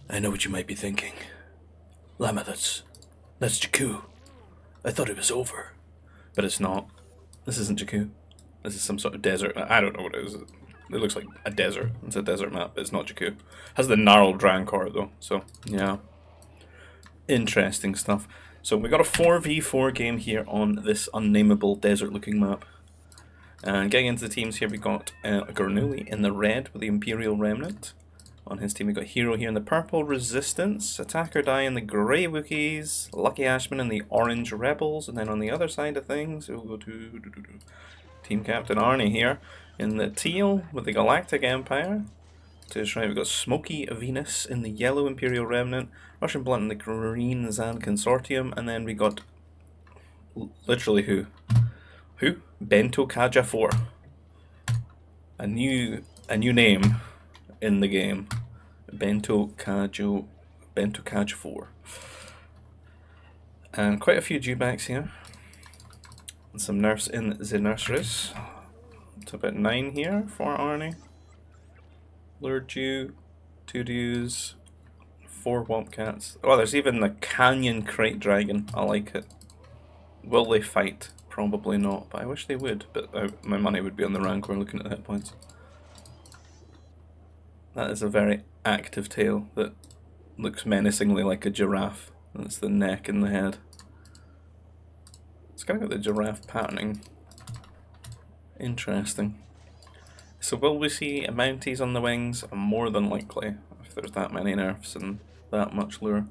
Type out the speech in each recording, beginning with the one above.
I know what you might be thinking. Llama, that's Jakku. I thought it was over. But it's not. This isn't Jakku. This is some sort of desert. I don't know what it is. It looks like a desert. It's a desert map, but it's not Jakku. Has the gnarled Rancor though, so yeah. Interesting stuff. So we got a 4v4 game here on this unnameable desert looking map. And getting into the teams here, we got Gernuli in the red with the Imperial Remnant. On his team, we got Hero here in the purple, Resistance, Attacker Die in the grey Wookiees, Lucky Ashman in the orange Rebels, and then on the other side of things, we'll go to Team Captain Arnie here in the teal with the Galactic Empire. To his right, we've got Smoky Venus in the yellow Imperial Remnant, Russian Blunt in the green Zan Consortium, and then we got literally who? Who? Bento Kaja 4. A new name in the game. Bento Kaja 4. And quite a few dewbacks here. And some nerfs in the nurseries. It's about 9 here for Arnie. Lure Dew, 2 dews, 4 Womp Cats. Oh, there's even the Canyon Crate Dragon. I like it. Will they fight? Probably not, but I wish they would. But my money would be on the Rancor looking at the hit points. That is a very active tail that looks menacingly like a giraffe. That's the neck and the head. It's kind of got the giraffe patterning. Interesting. So will we see Mounties on the wings? More than likely, if there's that many nerfs and that much lure.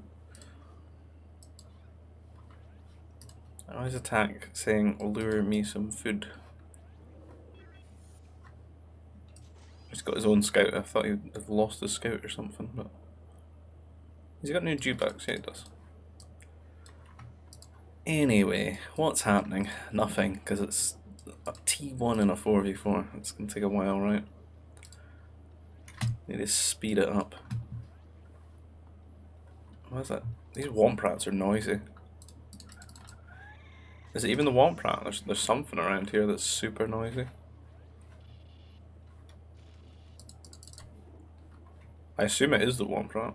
I always attack saying, lure me some food. He's got his own scout. I thought he'd have lost his scout or something, but he's got new dewbacks. Yeah, he does. Anyway, what's happening? Nothing, because it's a T1 and a 4v4. It's going to take a while, right? Need to speed it up. What is that? These Womp Rats are noisy. Is it even the Womp Rat? There's something around here that's super noisy. I assume it is the Womp Rat.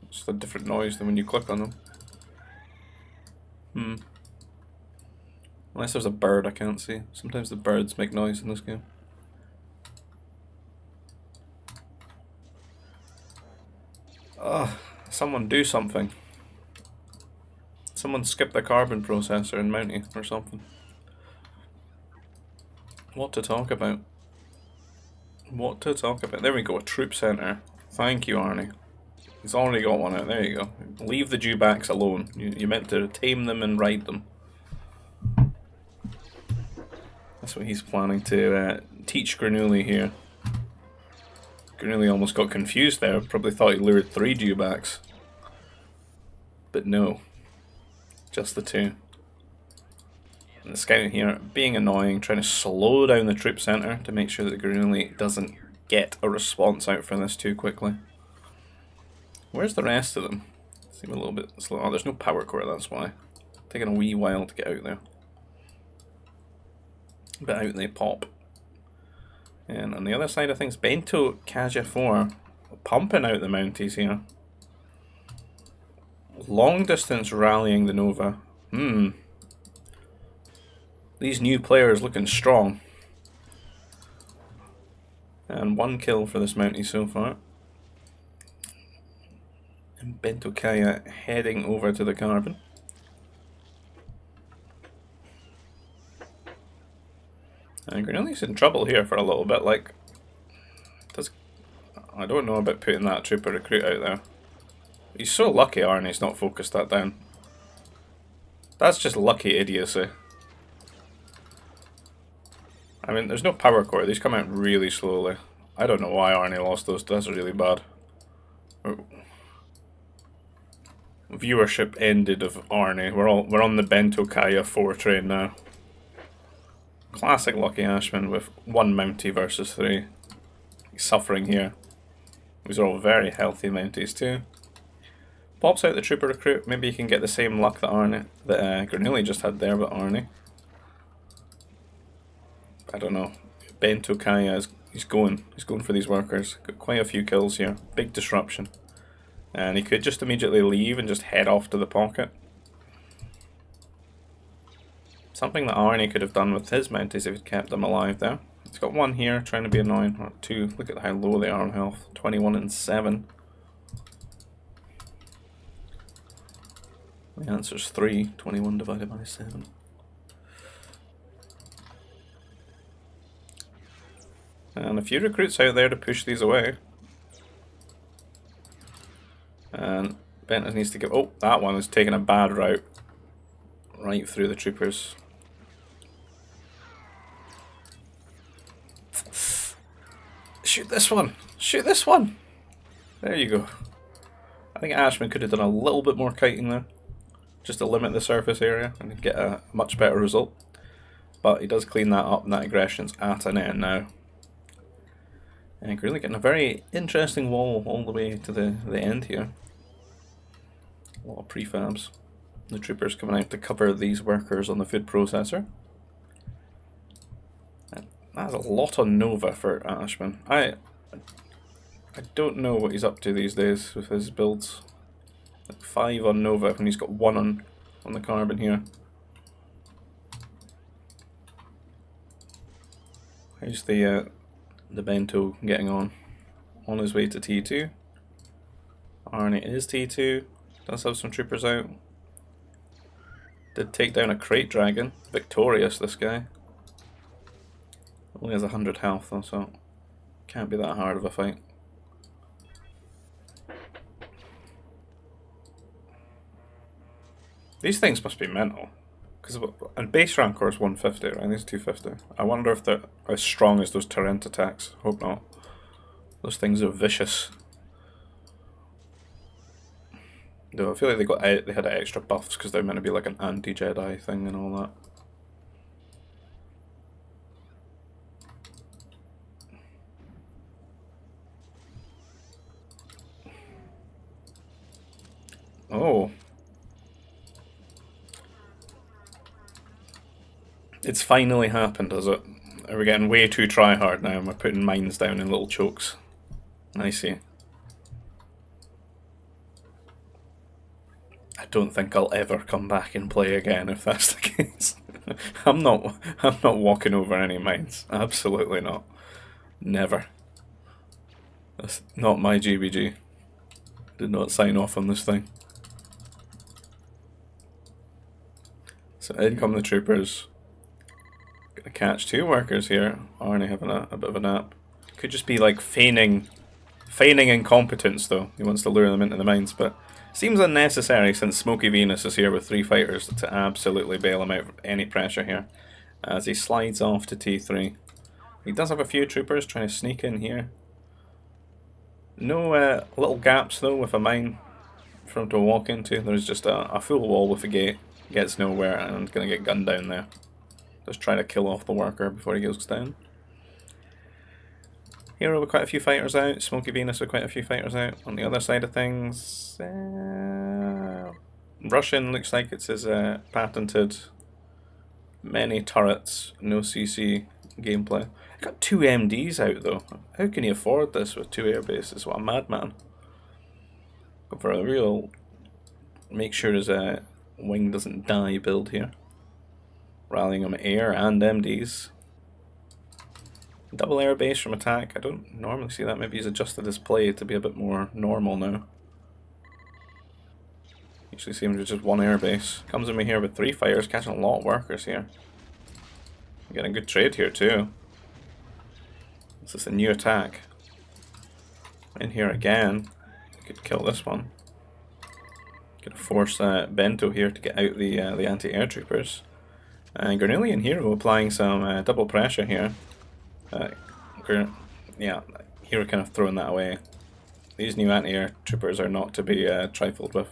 It's a different noise than when you click on them. Unless there's a bird I can't see. Sometimes the birds make noise in this game. Ugh, someone do something. Someone skip the carbon processor in Mountie or something. What to talk about? What to talk about? There we go, a troop center. Thank you, Arnie. He's already got one out. There you go. Leave the dewbacks alone. You meant to tame them and ride them. That's what he's planning to teach Granuli here. Granuli almost got confused there. Probably thought he lured 3 dewbacks. But no. Just the 2. And the scout here being annoying, trying to slow down the troop center to make sure that Granuli doesn't get a response out for this too quickly. Where's the rest of them? Seem a little bit slow. Oh, there's no power core, that's why. Taking a wee while to get out there. But out they pop. And on the other side of things, Bento Kaja 4 pumping out the Mounties here. Long distance rallying the Nova. These new players looking strong. And 1 kill for this Mountie so far. And Bento Kaya heading over to the carbon. And Granuli's in trouble here for a little bit, like, I don't know about putting that trooper recruit out there. He's so lucky Arnie's not focused that down. That's just lucky idiocy. I mean, there's no power core, these come out really slowly. I don't know why Arnie lost those, that's really bad. Viewership ended of Arnie. We're on the Bento Kaya 4 train now. Classic Lucky Ashman with 1 Mountie versus 3. He's suffering here. These are all very healthy Mounties too. Pops out the trooper recruit. Maybe he can get the same luck that Granuli just had there with Arnie. I don't know. Bento Kaya he's going for these workers. Got quite a few kills here. Big disruption. And he could just immediately leave and just head off to the pocket. Something that Arnie could have done with his mounties if he'd kept them alive there. He's got one here trying to be annoying, or two. Look at how low they are on health. 21 and 7. The answer's 3. 21 divided by 7. And a few recruits out there to push these away. And Benton needs to give... Oh, that one is taking a bad route. Right through the troopers. Shoot this one! Shoot this one! There you go. I think Ashman could have done a little bit more kiting there. Just to limit the surface area and get a much better result. But he does clean that up and that aggression's at an end now. And we're really getting a very interesting wall all the way to the end here. A lot of prefabs. The troopers coming out to cover these workers on the food processor. That's a lot on Nova for Ashman. I don't know what he's up to these days with his builds. Like 5 on Nova when he's got 1 on the carbon here. How's the Bento getting on? On his way to T2. Arnie is T2. Does have some troopers out. Did take down a crate dragon. Victorious, this guy. Only has 100 health though, so can't be that hard of a fight. These things must be mental. And base rancor is 150, right? These are 250. I wonder if they're as strong as those torrent attacks. Hope not. Those things are vicious. Though I feel like they had extra buffs because they're meant to be like an anti-Jedi thing and all that. Oh. It's finally happened, has it? We're getting way too try-hard now and we're putting mines down in little chokes. I see. I don't think I'll ever come back and play again if that's the case. I'm not walking over any mines. Absolutely not. Never. That's not my GBG. Did not sign off on this thing. So in come the troopers. Gonna catch 2 workers here. Arnie having a bit of a nap. Could just be like feigning incompetence though. He wants to lure them into the mines, but seems unnecessary since Smoky Venus is here with 3 fighters to absolutely bail him out of any pressure here. As he slides off to T3. He does have a few troopers trying to sneak in here. No little gaps though with a mine for him to walk into. There's just a full wall with a gate. Gets nowhere and gonna get gunned down there. Just try to kill off the worker before he goes down. Hero with quite a few fighters out. Smoky Venus with quite a few fighters out. On the other side of things, Russian looks like it's his patented many turrets, no CC gameplay. Got 2 MDs out though. How can he afford this with 2 air bases? What a madman. Go for a real make sure his wing doesn't die build here. Rallying him air and MDs. Double air base from attack. I don't normally see that. Maybe he's adjusted his play to be a bit more normal now. Usually see him with just 1 air base. Comes in here with 3 fires, catching a lot of workers here. Getting a good trade here too. This is a new attack. In here again. Could kill this one. Could force Bento here to get out the anti-air troopers. And Granillion Hero applying some double pressure here. Yeah, Hero kind of throwing that away. These new anti-air troopers are not to be trifled with.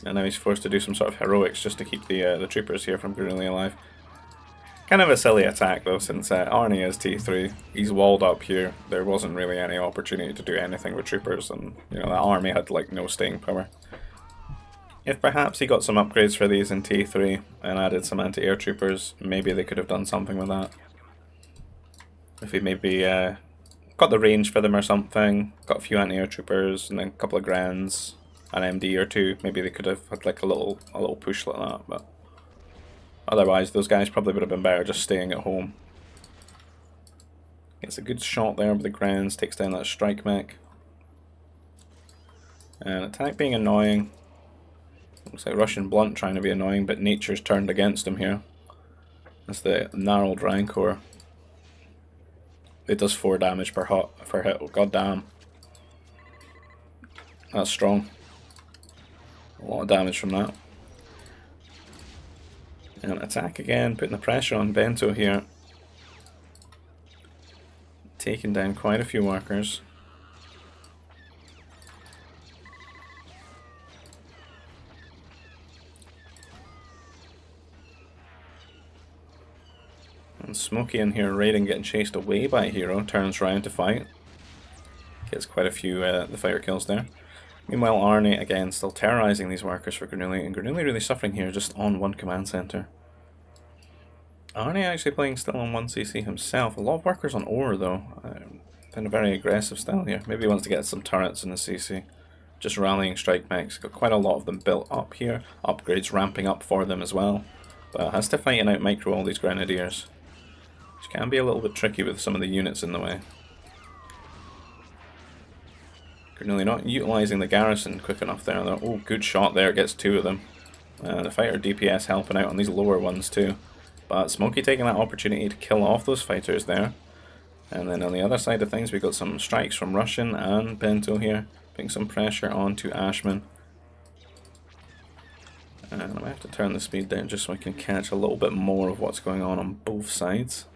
And now he's forced to do some sort of heroics just to keep the troopers here from Granillion alive. Kind of a silly attack though, since Arnie is T3. He's walled up here. There wasn't really any opportunity to do anything with troopers, and you know, the army had like no staying power. If perhaps he got some upgrades for these in T3 and added some anti-air troopers, maybe they could have done something with that. If he maybe got got the range for them or something. Got a few anti-air troopers and then a couple of Grands, an MD or two. Maybe they could have had like a little push like that, but otherwise those guys probably would have been better just staying at home. Gets a good shot there with the Grands, takes down that strike mech. And attack being annoying. Looks like Russian Blunt trying to be annoying, but nature's turned against him here. That's the gnarled Rancor. It does 4 damage per hit. Oh, god damn. That's strong. A lot of damage from that. And attack again, putting the pressure on Bento here. Taking down quite a few workers. And Smokey in here raiding, getting chased away by a hero, turns around to fight. Gets quite a few the fighter kills there. Meanwhile, Arnie again still terrorizing these workers for Granulli, and Granulli really suffering here just on one command center. Arnie actually playing still on 1cc himself. A lot of workers on ore though. In a very aggressive style here. Maybe he wants to get some turrets in the CC. Just rallying strike mechs. Got quite a lot of them built up here. Upgrades ramping up for them as well. But has to fight and out micro all these grenadiers, which can be a little bit tricky with some of the units in the way. Granulli not utilising the garrison quick enough there though. Oh, good shot there, gets 2 of them. The fighter DPS helping out on these lower ones too. But Smokey taking that opportunity to kill off those fighters there. And then on the other side of things we got some strikes from Russian and Bento here, putting some pressure onto Ashman. And I might have to turn the speed down just so I can catch a little bit more of what's going on both sides.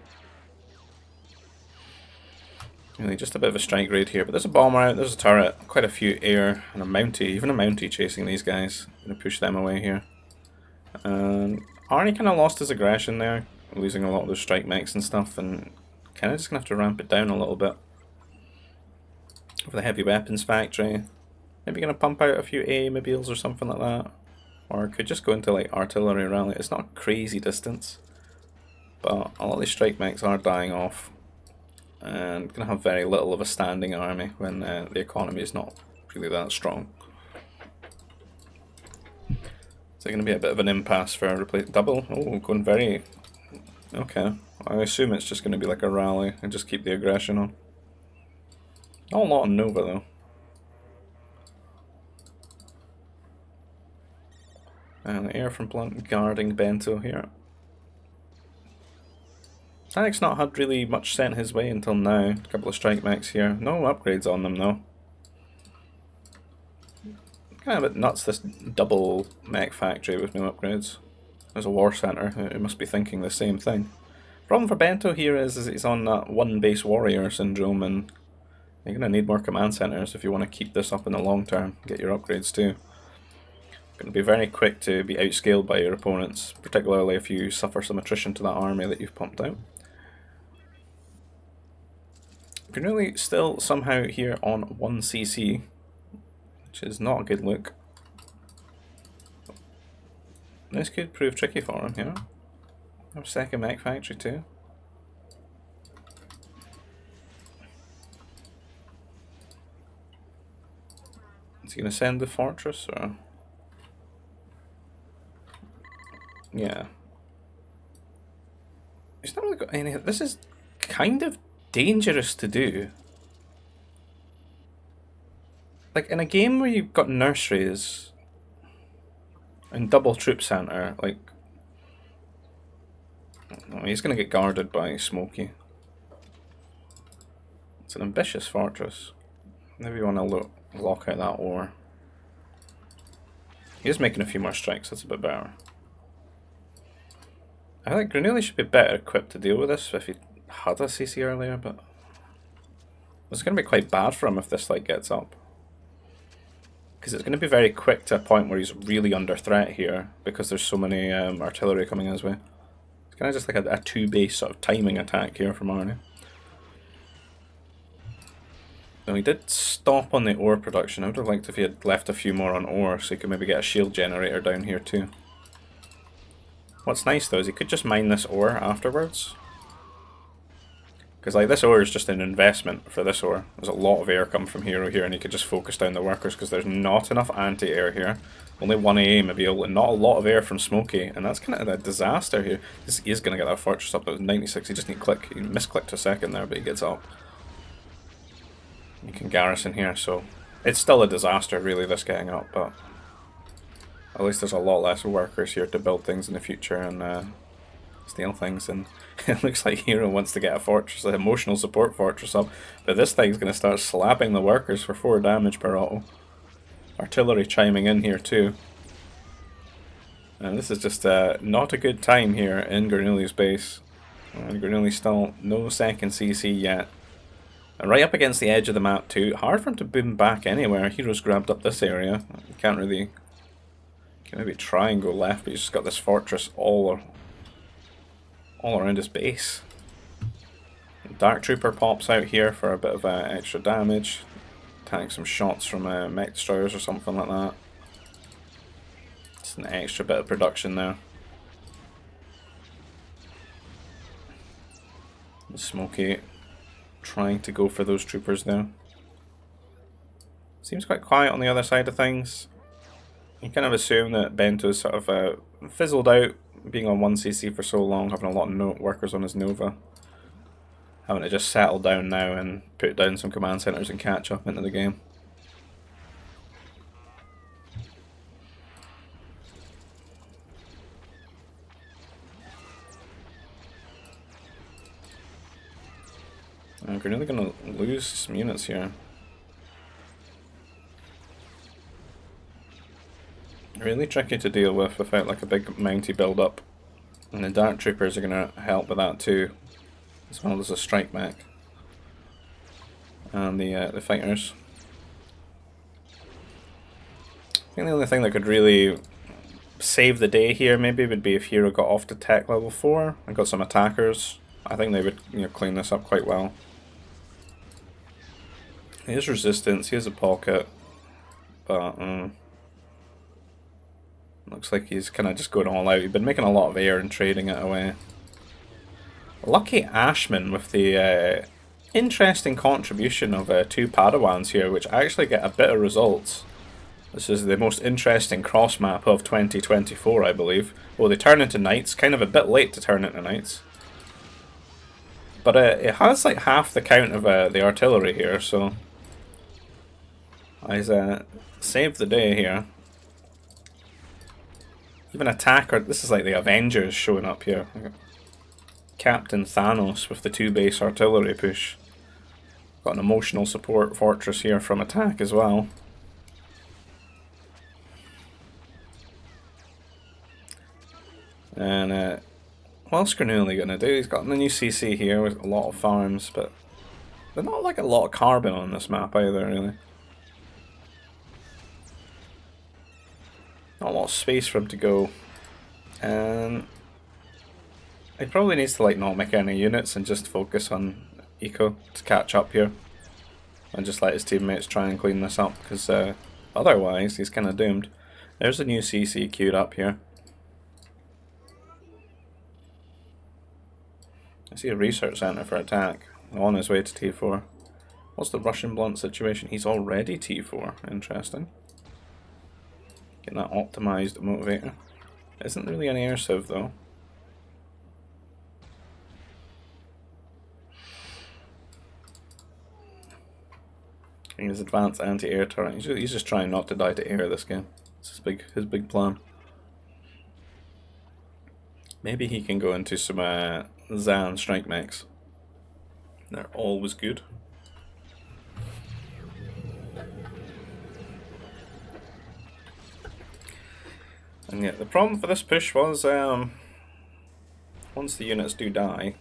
Really just a bit of a strike raid here, but there's a bomber out, there's a turret, quite a few air, and a Mountie, even a Mountie chasing these guys. Gonna push them away here. And Arnie kind of lost his aggression there, losing a lot of those strike mechs and stuff, and kind of just gonna have to ramp it down a little bit. For the heavy weapons factory, maybe gonna pump out a few A-mobiles or something like that. Or could just go into like artillery rally. It's not a crazy distance, but a lot of these strike mechs are dying off. And gonna have very little of a standing army when the economy is not really that strong. So gonna be a bit of an impasse for a replace double. Oh, going very okay. I assume it's just gonna be like a rally and just keep the aggression on. Not a lot on Nova though. And the air from Blunt guarding Bento here. Tanic's not had really much sent his way until now. A couple of strike mechs here. No upgrades on them though. Kind of a bit nuts, this double mech factory with no upgrades. There's a war center. It must be thinking the same thing. Problem for Bento here is he's on that one base warrior syndrome, and you're going to need more command centers if you want to keep this up in the long term. Get your upgrades too. Going to be very quick to be outscaled by your opponents, particularly if you suffer some attrition to that army that you've pumped out. Granulli still somehow here on 1cc, which is not a good look. This could prove tricky for him here. Our second mech factory too. Is he going to send the fortress or? Yeah. He's not really got any. This is kind of dangerous to do. Like in a game where you've got nurseries and double troop center, like oh, he's gonna get guarded by Smokey. It's an ambitious fortress. Maybe you want to lock out that ore. He is making a few more strikes, that's a bit better. I think Granulli should be better equipped to deal with this if he had a CC earlier, but it's going to be quite bad for him if this like gets up. Because it's going to be very quick to a point where he's really under threat here, because there's so many artillery coming his way. It's kind of just like a 2-base sort of timing attack here from Arnie. Now he did stop on the ore production. I would have liked if he had left a few more on ore, so he could maybe get a shield generator down here too. What's nice though is he could just mine this ore afterwards. Because like this ore is just an investment for this ore. There's a lot of air coming from Hero here, and he could just focus down the workers because there's not enough anti-air here. Only 1 AA maybe, and not a lot of air from Smokey, and that's kind of a disaster here. This is going to get that fortress up. That was 96. He just need to click. He misclicked a second there, but he gets up. You can garrison here, so it's still a disaster really, this getting up, but at least there's a lot less workers here to build things in the future and steal things. And it looks like Hero wants to get a fortress, an emotional support fortress up, but this thing's going to start slapping the workers for 4 damage per auto. Artillery chiming in here too. And this is just not a good time here in Gernouli's base. And Gernouli's still no second CC yet. And right up against the edge of the map too. Hard for him to boom back anywhere. Hero's grabbed up this area. You can't really... Can maybe try and go left, but he's just got this fortress all around his base. Dark Trooper pops out here for a bit of extra damage. Tank some shots from mech destroyers or something like that. It's an extra bit of production there. Smokey trying to go for those troopers there. Seems quite quiet on the other side of things. You kind of assume that Bento's sort of fizzled out, being on 1cc for so long, having a lot of workers on his Nova. Having to just settle down now and put down some command centers and catch up into the game. We're really going to lose some units here. Really tricky to deal with without like a big mounty build up. And the Dark Troopers are going to help with that too, as well as the strike mech and the fighters. I think the only thing that could really save the day here maybe would be if Hero got off to tech level 4 and got some attackers. I think they would, you know, clean this up quite well. He has resistance, he has a pocket, but looks like he's kind of just going all out. He's been making a lot of air and trading it away. Lucky Ashman with the interesting contribution of 2 Padawans here, which actually get a bit of results. This is the most interesting cross map of 2024, I believe. Well, they turn into knights, kind of a bit late to turn into knights. But it has like half the count of the artillery here, so he's saved the day here. Even attacker, this is like the Avengers showing up here. Captain Thanos with the 2 base artillery push. Got an emotional support fortress here from attack as well. And what's Gernouli gonna do? He's got the new CC here with a lot of farms, but there's not like a lot of carbon on this map either, really. Not a lot of space for him to go. And he probably needs to like not make any units and just focus on eco to catch up here. And just let his teammates try and clean this up, because otherwise he's kind of doomed. There's a new CC queued up here. I see a research center for attack on his way to T4. What's the Russian blunt situation? He's already T4. Interesting. Getting that optimized motivator. Isn't really an air civ though. His advanced anti-air turret. He's just trying not to die to air this game. It's his big plan. Maybe he can go into some Zan strike mechs. They're always good. And yeah, the problem for this push was once the units do die,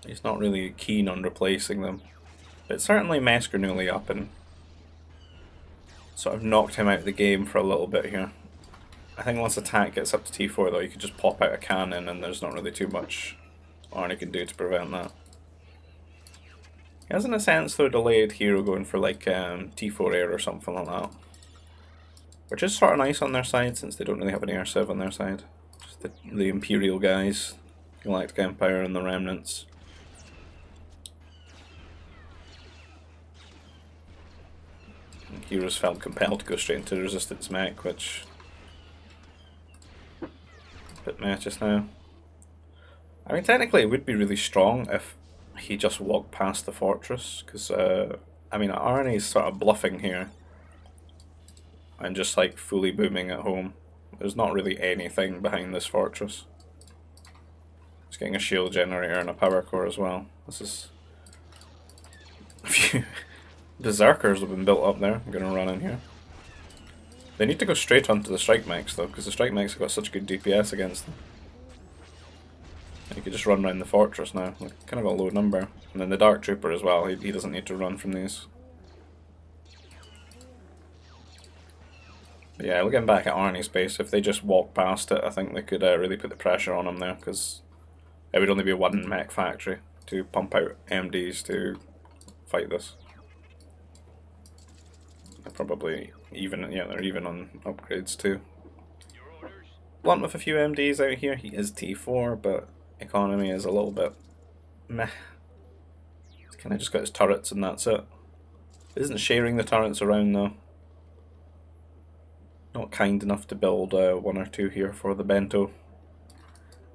he's not really keen on replacing them. But certainly messed Gernouli up and sort of knocked him out of the game for a little bit here. I think once attack gets up to T4 though, you could just pop out a cannon and there's not really too much Arnie can do to prevent that. He has in a sense though delayed Hero going for like T4 air or something like that. Which is sort of nice on their side since they don't really have an air civ on their side. Just the Imperial guys Galactic Empire and the remnants. Heroes felt compelled to go straight into the resistance mech, which a bit meh just now. I mean, technically it would be really strong if he just walked past the fortress, because I mean, Arnie's sort of bluffing here and just like fully booming at home. There's not really anything behind this fortress. He's getting a shield generator and a power core as well. This is a few berserkers have been built up there. I'm gonna run in here. They need to go straight onto the strike mechs though, because the strike mechs have got such good DPS against them. You could just run around the fortress now, like, kind of a low number. And then the Dark Trooper as well, he doesn't need to run from these. But yeah, looking back at Arnie's base, if they just walk past it, I think they could really put the pressure on him there, because it would only be one mech factory to pump out MDs to fight this. They're probably even, yeah, they're even on upgrades too. Blunt with a few MDs out here, he is T4, but economy is a little bit meh. He's kind of just got his turrets and that's it. Isn't sharing the turrets around though. Not kind enough to build one or two here for the bento.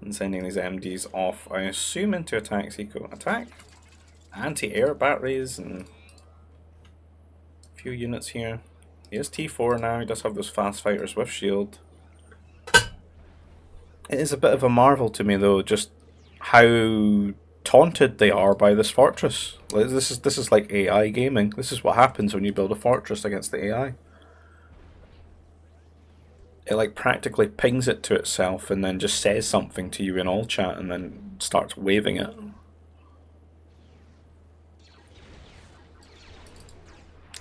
And sending these MDs off, I assume, into attack eco. Attack? Anti-air batteries and a few units here. He is T4 now, he does have those fast fighters with shield. It is a bit of a marvel to me though, just how taunted they are by this fortress. Like, this is like AI gaming. This is what happens when you build a fortress against the AI. It like practically pings it to itself and then just says something to you in all chat and then starts waving it.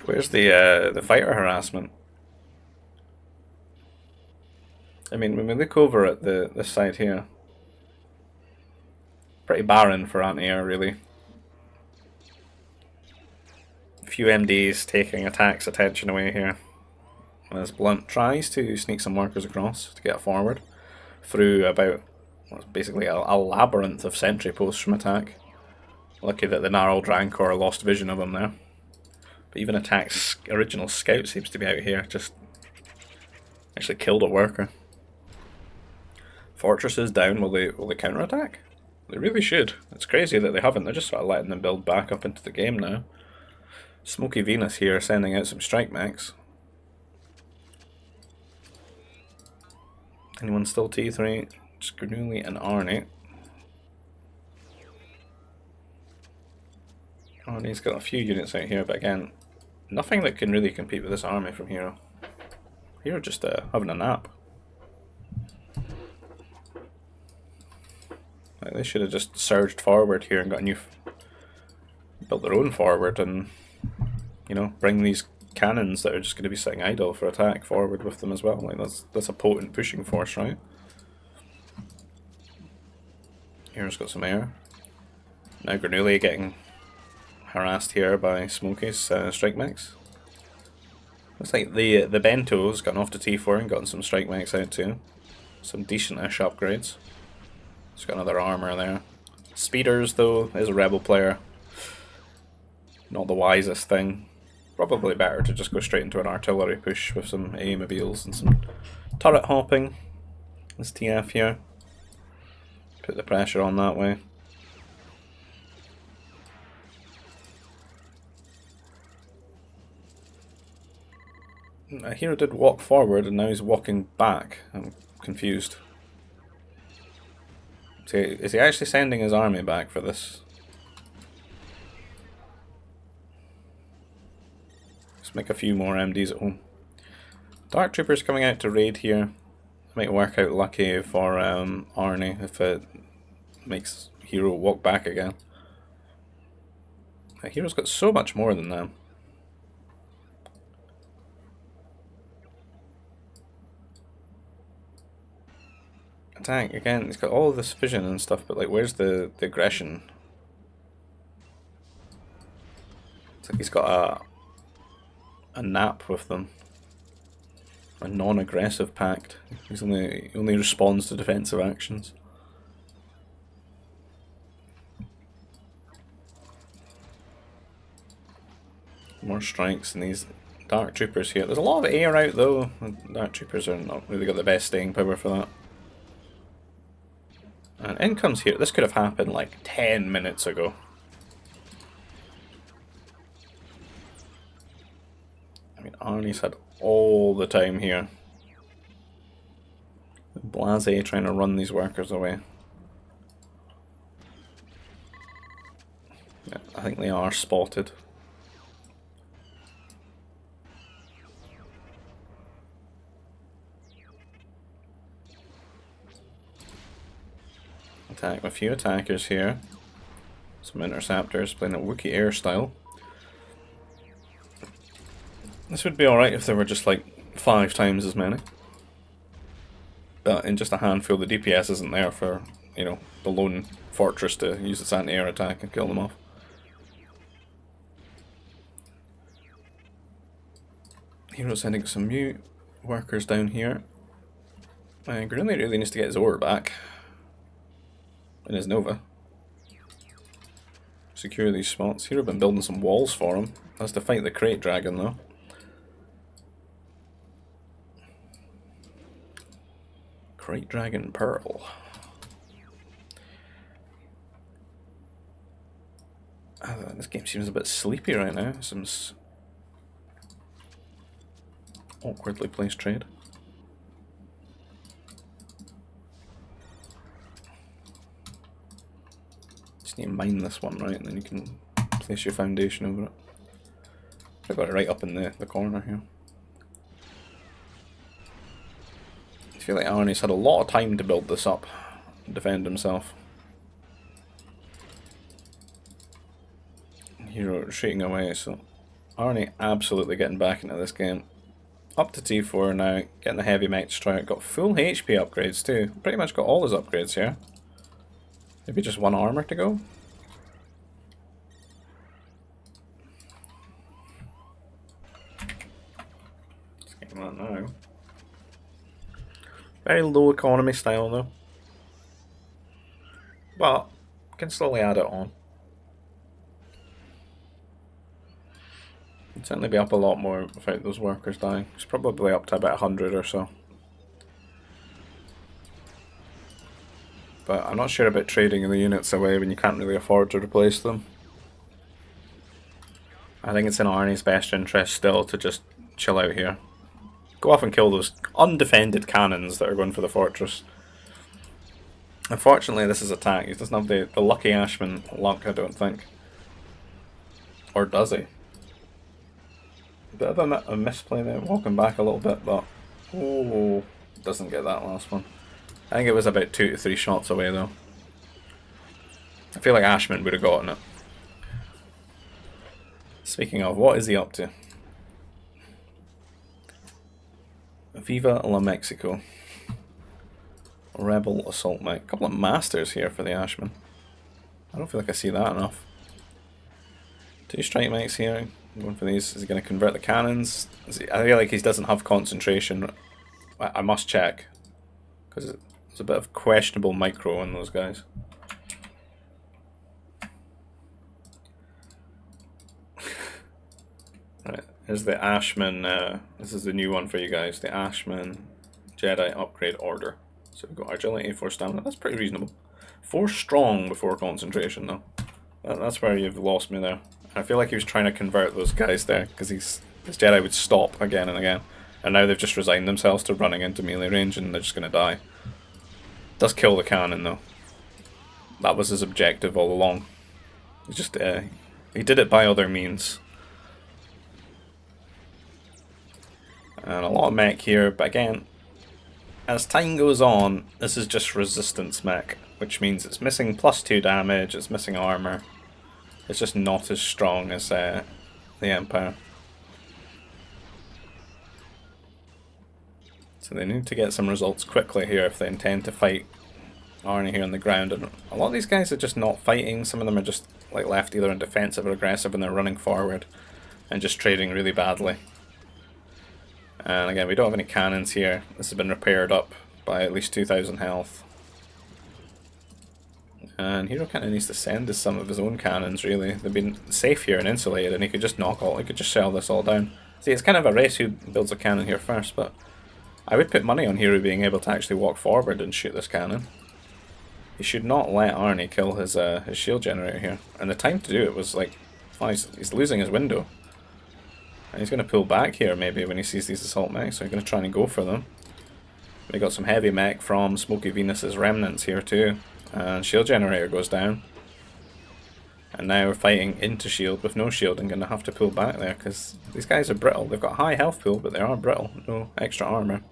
Where's the fighter harassment? I mean, when we look over at this side here, pretty barren for anti-air really. A few MDs taking attacks attention away here. As Blunt tries to sneak some workers across to get forward through about what's basically a labyrinth of sentry posts from attack. Lucky that the Gnarled Rancor lost vision of him there. But even attack's original scout seems to be out here, just actually killed a worker. Fortresses down, will they counterattack? They really should. It's crazy that they haven't, they're just sort of letting them build back up into the game now. Smoky Venus here sending out some strike mechs. Anyone still T3? Skirmishes and Arnie. Arnie's got a few units out here, but again, nothing that can really compete with this army from Hero. Hero just having a nap. Like, they should have just surged forward here and got a new, built their own forward, and you know, bring these cannons that are just going to be sitting idle for attack forward with them as well. Like that's a potent pushing force, right? Here's got some air. Now Granuli getting harassed here by Smokey's strike mechs. Looks like the Bento's gotten off to T4 and gotten some strike mechs out too. Some decent-ish upgrades. It's got another armor there. Speeders though is a rebel player. Not the wisest thing. Probably better to just go straight into an artillery push with some A-mobiles and some turret hopping. This TF here. Put the pressure on that way. A hero did walk forward and now he's walking back. I'm confused. Is he actually sending his army back for this? Make a few more MDs at home. Dark Troopers coming out to raid here. Might work out lucky for Arnie if it makes Hero walk back again. Hero's got so much more than them. Attack again. He's got all of this vision and stuff, but like, where's the aggression? It's like he's got a nap with them. A non-aggressive pact. He only responds to defensive actions. More strikes and these Dark Troopers here. There's a lot of air out though. Dark Troopers are not really got the best staying power for that. And in comes here. This could have happened like 10 minutes ago. I mean, Arnie's had all the time here. Blasé trying to run these workers away. Yeah, I think they are spotted. Attack a few attackers here. Some interceptors playing a Wookiee air style. This would be alright if there were just like 5 times as many. But in just a handful, the DPS isn't there for, you know, the lone fortress to use its anti-air attack and kill them off. Hero's sending some new workers down here. Grenade really needs to get his ore back. And his Nova. Secure these spots. Hero been building some walls for him. Has to fight the crate dragon though. Crate dragon Pearl. This game seems a bit sleepy right now. Some awkwardly placed trade. Just need to mine this one, right, and then you can place your foundation over it. I've got it right up in the corner here. I feel like Arnie's had a lot of time to build this up and defend himself. Hero retreating away, so Arnie absolutely getting back into this game. Up to T4 now, getting the heavy mech destroyer. Got full HP upgrades too. Pretty much got all his upgrades here. Maybe just one armor to go. Let's get that now. Very low economy style though. But can slowly add it on. It'd certainly be up a lot more without those workers dying. It's probably up to about 100 or so. But I'm not sure about trading the units away when you can't really afford to replace them. I think it's in Arnie's best interest still to just chill out here. Go off and kill those undefended cannons that are going for the fortress. Unfortunately, this is attack. He doesn't have the lucky Ashman luck, I don't think. Or does he? Bit of a misplay there, walking back a little bit, but oh, doesn't get that last one. I think it was about 2 to 3 shots away though. I feel like Ashman would have gotten it. Speaking of, what is he up to? Viva la Mexico. Rebel assault mech. A couple of masters here for the Ashman. I don't feel like I see that enough. 2 strike mechs here. I'm going for these. Is he going to convert the cannons? I feel like he doesn't have concentration. I must check. Because there's a bit of questionable micro on those guys. Right, here's the Ashman. This is the new one for you guys. The Ashman Jedi Upgrade Order. So we've got agility, 4 stamina. That's pretty reasonable. 4 strong before concentration though. That's where you've lost me there. I feel like he was trying to convert those guys there because his Jedi would stop again and again. And now they've just resigned themselves to running into melee range and they're just going to die. Does kill the cannon though. That was his objective all along. He just he did it by other means. And a lot of mech here, but again, as time goes on, this is just resistance mech, which means it's missing +2 damage, it's missing armor. It's just not as strong as the Empire. So they need to get some results quickly here if they intend to fight Arnie here on the ground. And a lot of these guys are just not fighting. Some of them are just like left either in defensive or aggressive and they're running forward and just trading really badly. And again, we don't have any cannons here. This has been repaired up by at least 2,000 health. And Hero kind of needs to send to some of his own cannons, really. They've been safe here and insulated, and he could just he could just shell this all down. See, it's kind of a race who builds a cannon here first, but I would put money on Hero being able to actually walk forward and shoot this cannon. He should not let Arnie kill his shield generator here. And the time to do it was like, oh, he's losing his window. And he's going to pull back here maybe when he sees these assault mechs, so he's going to try and go for them. We got some heavy mech from Smoky Venus's remnants here too. And shield generator goes down. And now we're fighting into shield with no shield and going to have to pull back there because these guys are brittle. They've got high health pool, but they are brittle. No extra armor.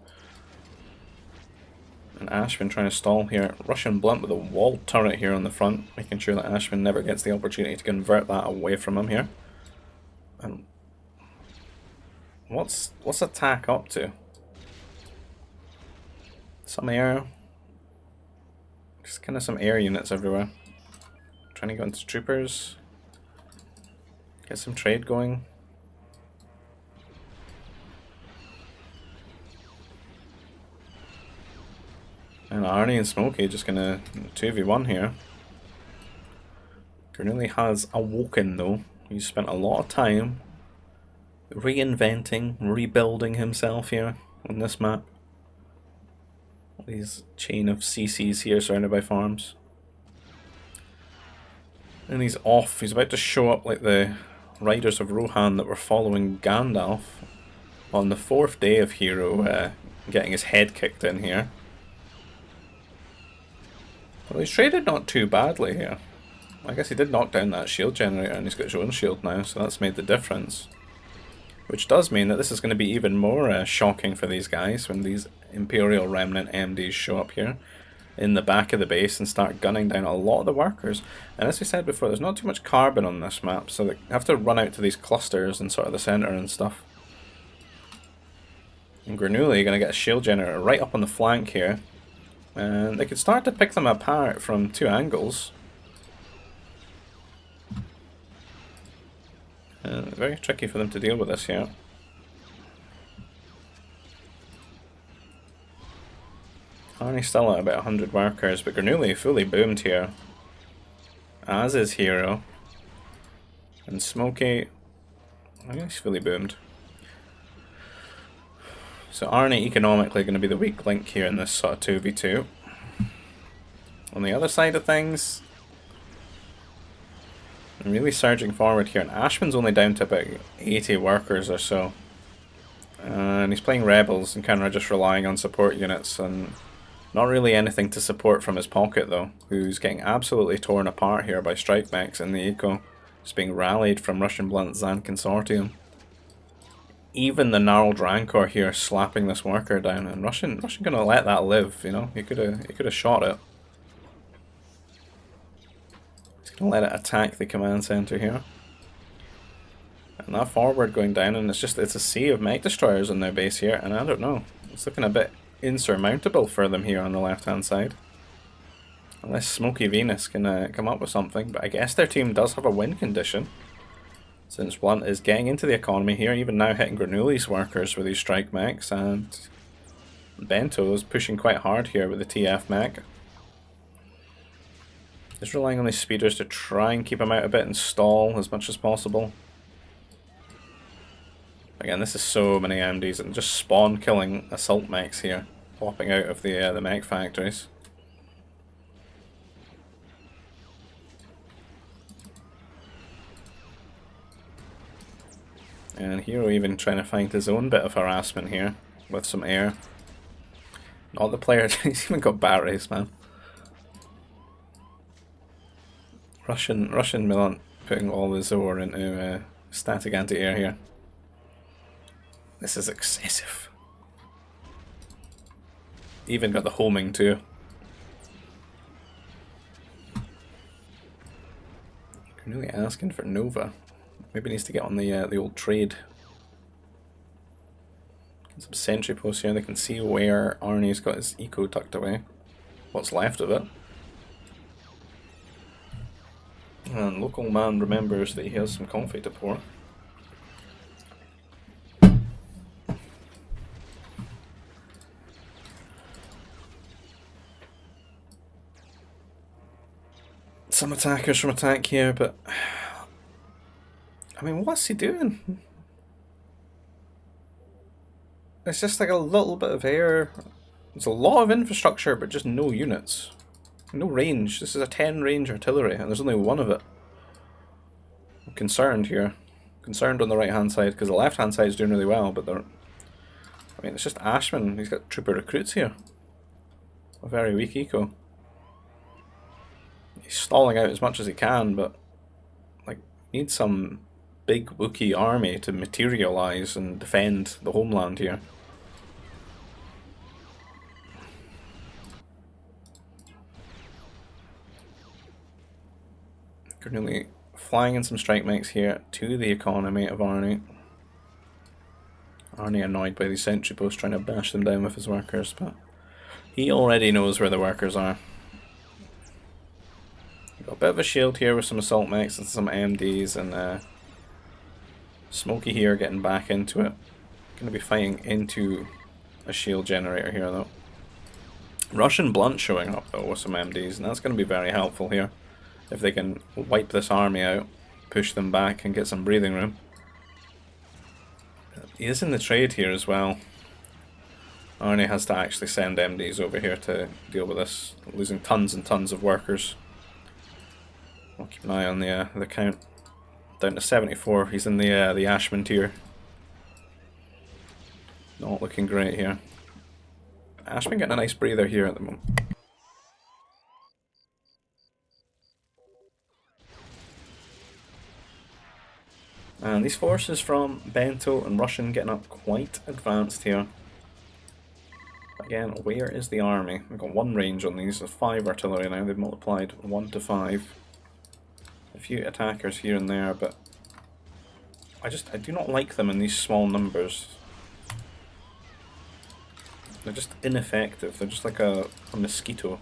And Ashman trying to stall here. Russian Blunt with a walled turret here on the front, making sure that Ashman never gets the opportunity to convert that away from him here. And what's attack up to? Some air. Just kind of some air units everywhere. Trying to go into troopers. Get some trade going. And Arnie and Smokey just gonna 2v1 here. Granulli has awoken though. He's spent a lot of time reinventing, rebuilding himself here on this map. All these chain of CCs here surrounded by farms. And he's off. He's about to show up like the Riders of Rohan that were following Gandalf on the 4th day of Hero getting his head kicked in here. Well, he's traded not too badly here. I guess he did knock down that shield generator and he's got his own shield now, so that's made the difference. Which does mean that this is going to be even more shocking for these guys when these Imperial Remnant MDs show up here in the back of the base and start gunning down a lot of the workers. And as we said before, there's not too much carbon on this map, so they have to run out to these clusters in sort of the centre and stuff. And Granulli going to get a shield generator right up on the flank here. And they could start to pick them apart from 2 angles. Very tricky for them to deal with this here. Arnie's still at about 100 workers, but Granulli fully boomed here. As is Hero. And Smokey, I guess he's fully boomed. So Arnie economically going to be the weak link here in this sort of 2v2. On the other side of things, I'm really surging forward here, and Ashman's only down to about 80 workers or so. And he's playing Rebels and kind of just relying on support units, and not really anything to support from his pocket though, who's getting absolutely torn apart here by strike mechs in the eco. Just being rallied from Russian Blunt Zan Consortium. Even the gnarled Rancor here slapping this worker down, and Russian gonna let that live, you know. He could have shot it. He's gonna let it attack the command center here. And that forward going down, and it's a sea of mech destroyers in their base here, and I don't know. It's looking a bit insurmountable for them here on the left hand side. Unless Smoky Venus can come up with something, but I guess their team does have a win condition. Since Blunt is getting into the economy here, even now hitting Granulli's workers with these strike mechs, and Bento is pushing quite hard here with the TF mech. Just relying on these speeders to try and keep him out a bit and stall as much as possible. Again, this is so many MDs and just spawn killing assault mechs here, popping out of the mech factories. And Hero even trying to find his own bit of harassment here with some air. Not the player, he's even got batteries, man. Russian Milan putting all the Zor into static anti-air here. This is excessive. Even got the homing too. Really asking for Nova. Maybe needs to get on the old trade. Get some sentry posts here. They can see where Arnie's got his eco tucked away. What's left of it. And local man remembers that he has some coffee to pour. some attackers from attack here, but I mean, what's he doing? It's just like a little bit of air. It's a lot of infrastructure, but just no units. No range. This is a 10 range artillery, and there's only one of it. I'm concerned here. Concerned on the right hand side, because the left hand side is doing really well, but they're... I mean, it's just Ashman. He's got trooper recruits here. A very weak eco. He's stalling out as much as he can, but like, needs some big Wookiee army to materialize and defend the homeland here. Currently flying in some strike mechs here to the economy of Arnie. Arnie annoyed by these sentry posts trying to bash them down with his workers, but he already knows where the workers are. Got a bit of a shield here with some assault mechs and some MDs, and Smokey here getting back into it. Going to be fighting into a shield generator here though. Russian Blunt showing up though with some MDs, and that's going to be very helpful here. If they can wipe this army out, push them back and get some breathing room. He is in the trade here as well. Arnie has to actually send MDs over here to deal with this, losing tons and tons of workers. I'll keep an eye on the count. Down to 74. He's in the Ashman tier. Not looking great here. Ashman getting a nice breather here at the moment. And these forces from Bento and Russian getting up quite advanced here. Again, where is the army? We've got one range on these, there's 5 artillery now, they've multiplied 1 to 5. A few attackers here and there, but I do not like them in these small numbers. They're just ineffective, they're just like a mosquito.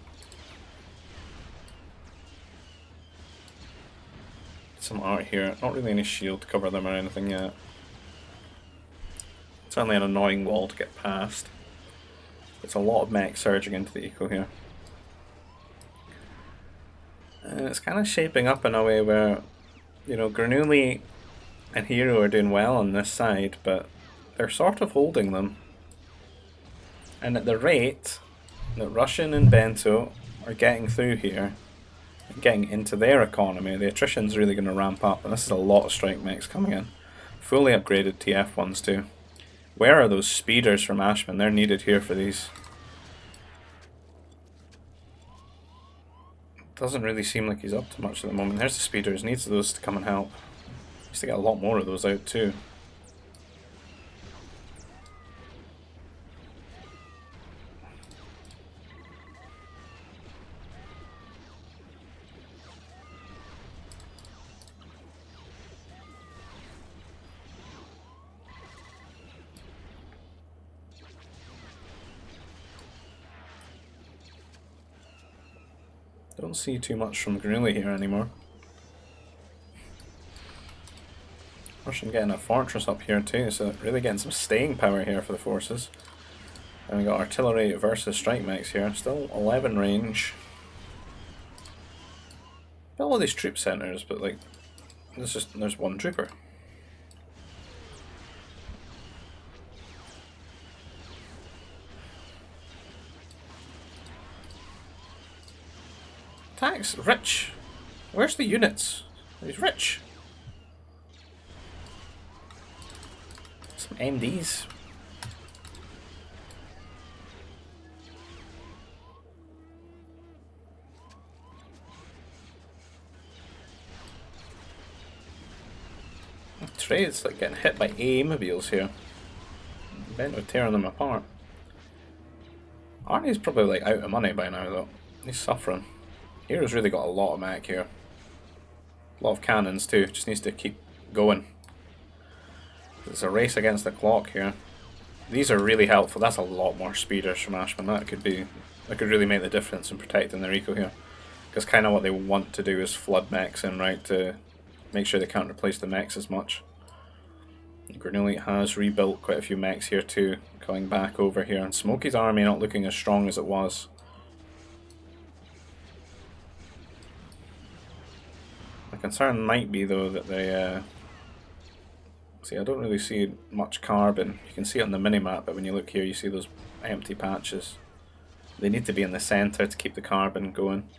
Some art here, not really any shield to cover them or anything yet. Certainly an annoying wall to get past. It's a lot of mech surging into the eco here. And it's kind of shaping up in a way where, you know, Granuli and Hero are doing well on this side, but they're sort of holding them. And at the rate that Russian and Bento are getting through here, getting into their economy, the attrition's really going to ramp up, and this is a lot of strike mechs coming in. Fully upgraded TF ones too. Where are those speeders from Ashman? They're needed here for these. Doesn't really seem like he's up to much at the moment. There's the speeders, needs those to come and help. Needs to get a lot more of those out too. Don't see too much from Granuli here anymore. Russian getting a fortress up here too, so really getting some staying power here for the forces. And we got artillery versus strike mechs here, still 11 range. Got all these troop centers, but like, there's one trooper. Attacks rich. Where's the units? He's rich. Some MDs. Trade's like getting hit by A-mobiles here. Bento tearing them apart. Arnie's probably like out of money by now though. He's suffering. Hero's really got a lot of mech here. A lot of cannons too, just needs to keep going. It's a race against the clock here. These are really helpful. That's a lot more speeders from Ashman. That could really make the difference in protecting their eco here. Because kind of what they want to do is flood mechs in, right, to make sure they can't replace the mechs as much. Granuli has rebuilt quite a few mechs here too, going back over here. And Smokey's army not looking as strong as it was. concern might be though that they see, I don't really see much carbon. You can see it on the minimap, but when you look here you see those empty patches. They need to be in the centre to keep the carbon going.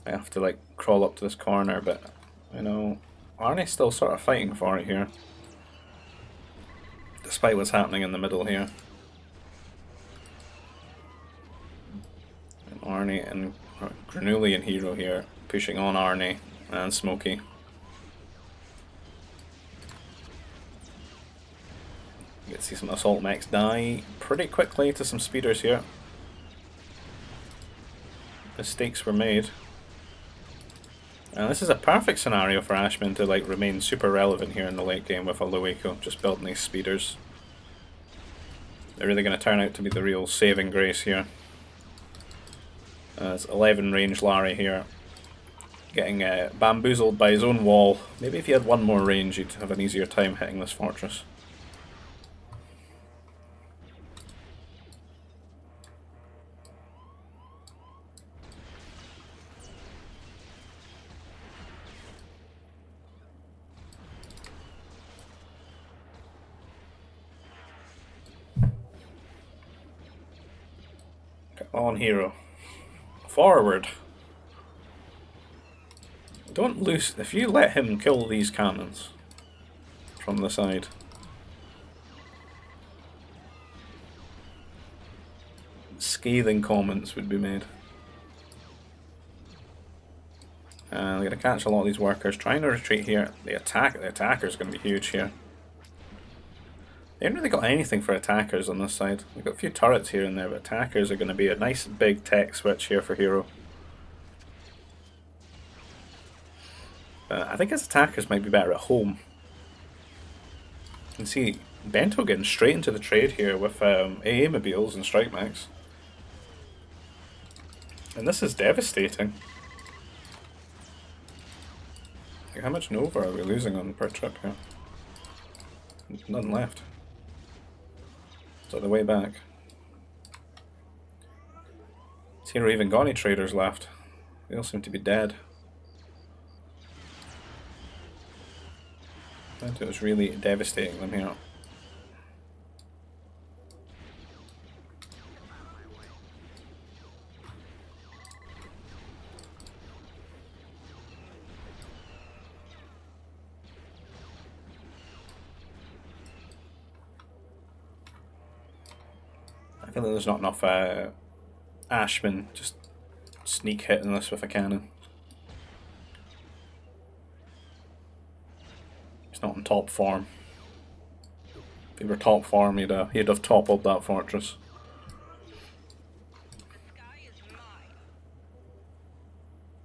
I have to like crawl up to this corner, but you know, Arnie's still sort of fighting for it here. Despite what's happening in the middle here. And Arnie and Granuli and Hero here pushing on Arnie and Smokey. You can see some assault mechs die pretty quickly to some speeders here. Mistakes were made. And this is a perfect scenario for Ashman to like remain super relevant here in the late game with a low eco, just building these speeders. They're really going to turn out to be the real saving grace here. It's 11 range Larry here, getting bamboozled by his own wall. Maybe if he had one more range he'd have an easier time hitting this fortress. On Hero. Forward. Don't lose. If you let him kill these cannons from the side. Scathing comments would be made. And they're going to catch a lot of these workers. Trying to retreat here. The attacker is going to be huge here. They haven't really got anything for attackers on this side. We've got a few turrets here and there, but attackers are going to be a nice big tech switch here for Hero. I think his attackers might be better at home. You can see Bento getting straight into the trade here with AA mobiles and strike mechs. And this is devastating. Like, how much Nova are we losing on per trip here? None left. Is that the way back? Has Hero even got any traders left? They all seem to be dead. It was really devastating them here. I feel like there's not enough Ashman just sneak hitting this with a cannon. He's not in top form. If he were top form, he'd have toppled that fortress.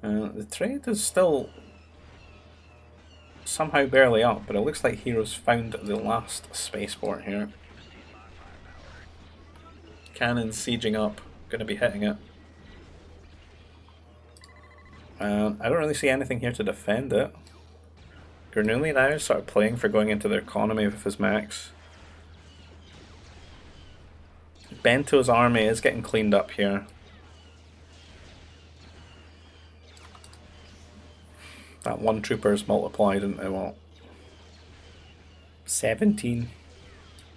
The trade is still somehow barely up, but it looks like Hero's found the last spaceport here. Cannons sieging up, going to be hitting it. I don't really see anything here to defend it. Granuli now is sort of playing for going into their economy with his mechs. Bento's army is getting cleaned up here. That one trooper is multiplied into, well, 17.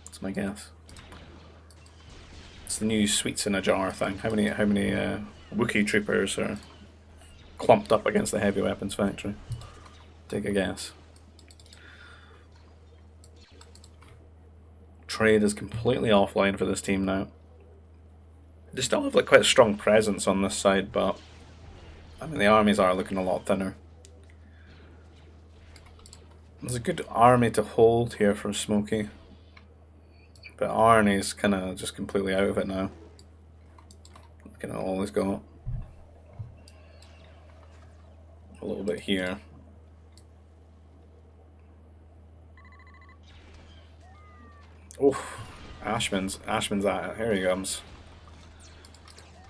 That's my guess. It's the new sweets in a jar thing. How many Wookiee troopers are clumped up against the heavy weapons factory? Take a guess. Trade is completely offline for this team now. They still have like quite a strong presence on this side, but I mean the armies are looking a lot thinner. There's a good army to hold here from Smokey, but Arnie's kind of just completely out of it now. Looking at all he's got. A little bit here. Oof, Ashman's at it. Here he comes.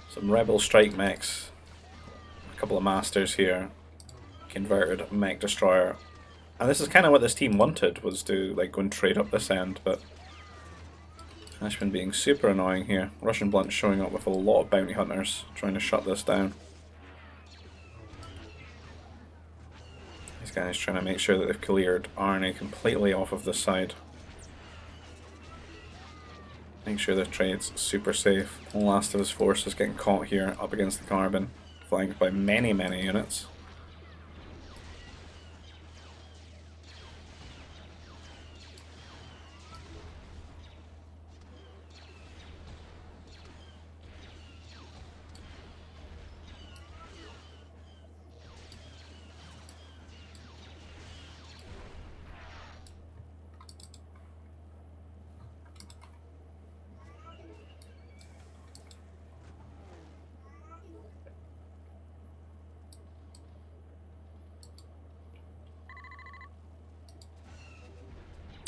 Some rebel strike mechs. A couple of masters here. Converted mech destroyer. And this is kind of what this team wanted, was to like go and trade up this end, but Ashman being super annoying here. Russian Blunt showing up with a lot of bounty hunters, trying to shut this down. guys trying to make sure that they've cleared Arnie completely off of this side. Make sure the trade's super safe. The last of his forces getting caught here up against the carbon, flanked by many, many units.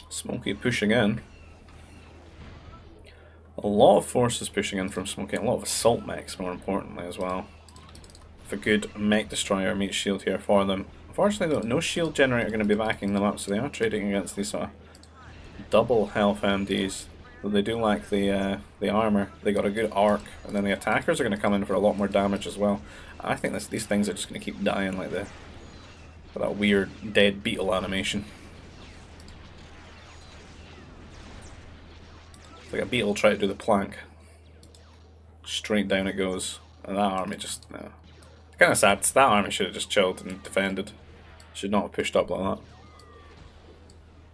Smoky pushing in. A lot of forces pushing in from Smoky, a lot of assault mechs more importantly as well. If a good mech destroyer meets shield here for them. Unfortunately though, no shield generator going to be backing them up, so they are trading against these sort of double health MDs. Though they do lack the armor. They got a good arc, and then the attackers are going to come in for a lot more damage as well. I think these things are just going to keep dying like this. With that weird dead beetle animation. It's like a beetle trying to do the plank. Straight down it goes. And that army just... no. It's kind of sad. That army should have just chilled and defended. Should not have pushed up like that.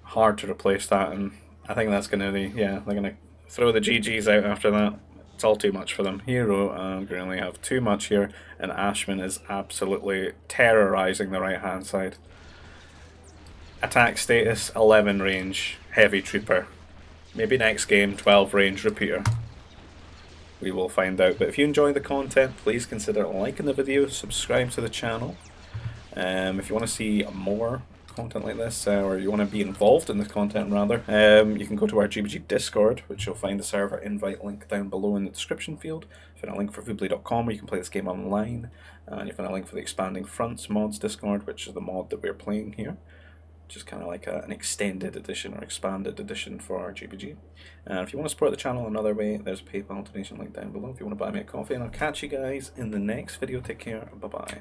Hard to replace that, and I think that's going to be... yeah, they're going to throw the GGs out after that. It's all too much for them. Hero and Greenlee have too much here, and Ashman is absolutely terrorizing the right hand side. Attack status, 11 range, heavy trooper. Maybe next game, 12 range repeater. We will find out. But if you enjoy the content, please consider liking the video, subscribe to the channel. If you want to see more content like this, or you want to be involved in this content rather, you can go to our GBG Discord, which you'll find the server invite link down below in the description field. Find a link for Voobly.com where you can play this game online, and you find a link for the Expanding Fronts mods Discord, which is the mod that we're playing here. Just kind of like an extended edition or expanded edition for our GBG. And if you want to support the channel another way, there's a PayPal donation link down below if you want to buy me a coffee. And I'll catch you guys in the next video. Take care. Bye bye.